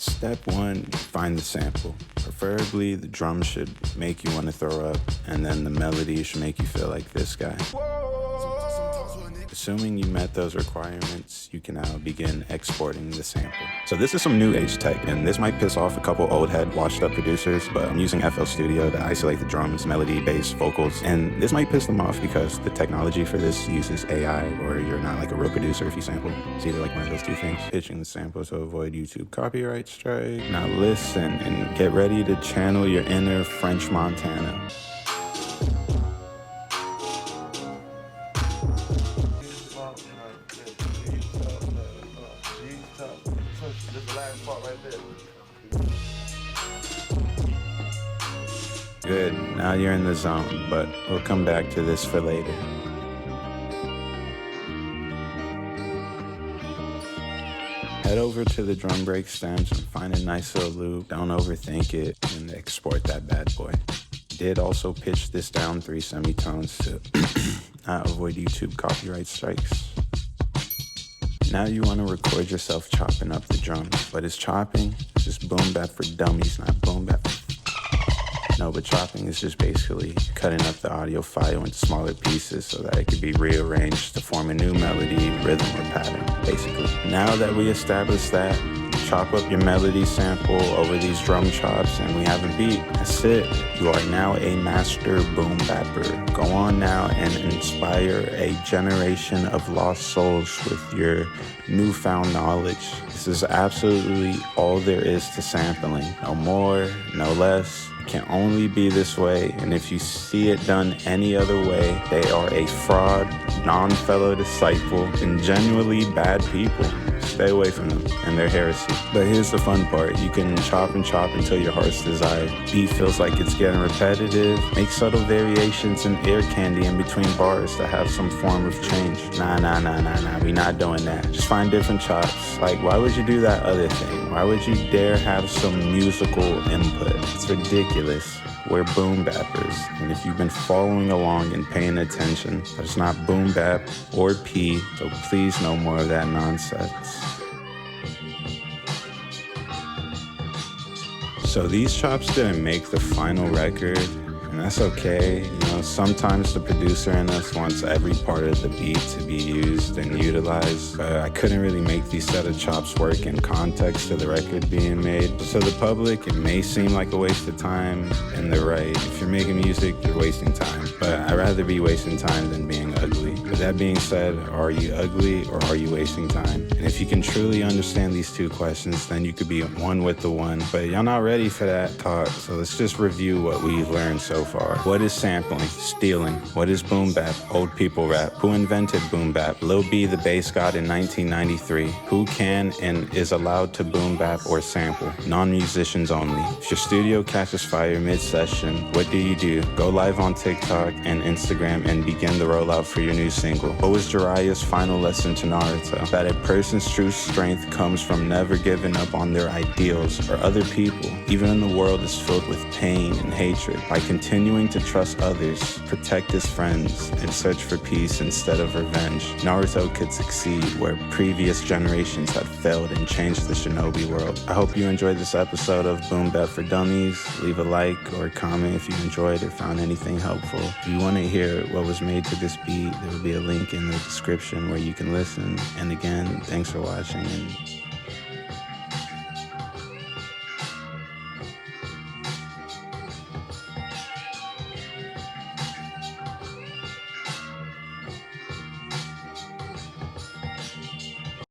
Step one, find the sample. Preferably, the drum should make you want to throw up, and then the melody should make you feel like this guy. Assuming you met those requirements, you can now begin exporting the sample. So this is some new age tech, and this might piss off a couple old head washed up producers, but I'm using FL Studio to isolate the drums, melody, bass, vocals, and this might piss them off because the technology for this uses AI, or you're not like a real producer if you sample. It's either like one of those two things. Pitching the sample to avoid YouTube copyright strike. Now listen and get ready to channel your inner French Montana. Good, now you're in the zone, but we'll come back to this for later. Head over to the drum break stems and find a nice little loop, don't overthink it, and export that bad boy. Did also pitch this down 3 semitones to avoid YouTube copyright strikes. Now you want to record yourself chopping up the drums. What is chopping? It's just boom bap for dummies, not boom bap for... No, but chopping is just basically cutting up the audio file into smaller pieces so that it could be rearranged to form a new melody, rhythm, or pattern, basically. Now that we established that, chop up your melody sample over these drum chops and we have a beat. That's it. You are now a master boom bapper. Go on now and inspire a generation of lost souls with your newfound knowledge. This is absolutely all there is to sampling. No more, no less. It can only be this way, and if you see it done any other way, they are a fraud, non-fellow disciple, and genuinely bad people. Stay away from them and their heresy. But here's the fun part. You can chop and chop until your heart's desire. Beat feels like it's getting repetitive. Make subtle variations and air candy in between bars to have some form of change. Nah, we not doing that. Just find different chops. Like, why would you do that other thing? Why would you dare have some musical input? It's ridiculous. We're boom bappers, and if you've been following along and paying attention, there's not boom bap or P, so please no more of that nonsense. So these chops didn't make the final record, and that's okay. You know, sometimes the producer in us wants every part of the beat to be used and utilized, but I couldn't really make these set of chops work in context to the record being made. To the public, it may seem like a waste of time, and they're right. If you're making music, you're wasting time. But I'd rather be wasting time than being ugly. With that being said, are you ugly or are you wasting time? And if you can truly understand these two questions, then you could be one with the one. But y'all not ready for that talk, so let's just review what we've learned so far. What is sampling? Stealing. What is boom bap? Old people rap. Who invented boom bap? Lil B, the bass god in 1993. Who can and is allowed to boom bap or sample? Non-musicians only. If your studio catches fire mid-session, what do? Go live on TikTok and Instagram and begin the rollout for your new single. What was Jiraiya's final lesson to Naruto? That a person's true strength comes from never giving up on their ideals or other people, even when the world is filled with pain and hatred. By continuing to trust others, protect his friends, and search for peace instead of revenge, Naruto could succeed where previous generations had failed and changed the shinobi world. I hope you enjoyed this episode of Boom Bap for Dummies. Leave a like or a comment if you enjoyed or found anything helpful. If you want to hear what was made to this beat, there will be a link in the description where you can listen. And again, thanks for watching, and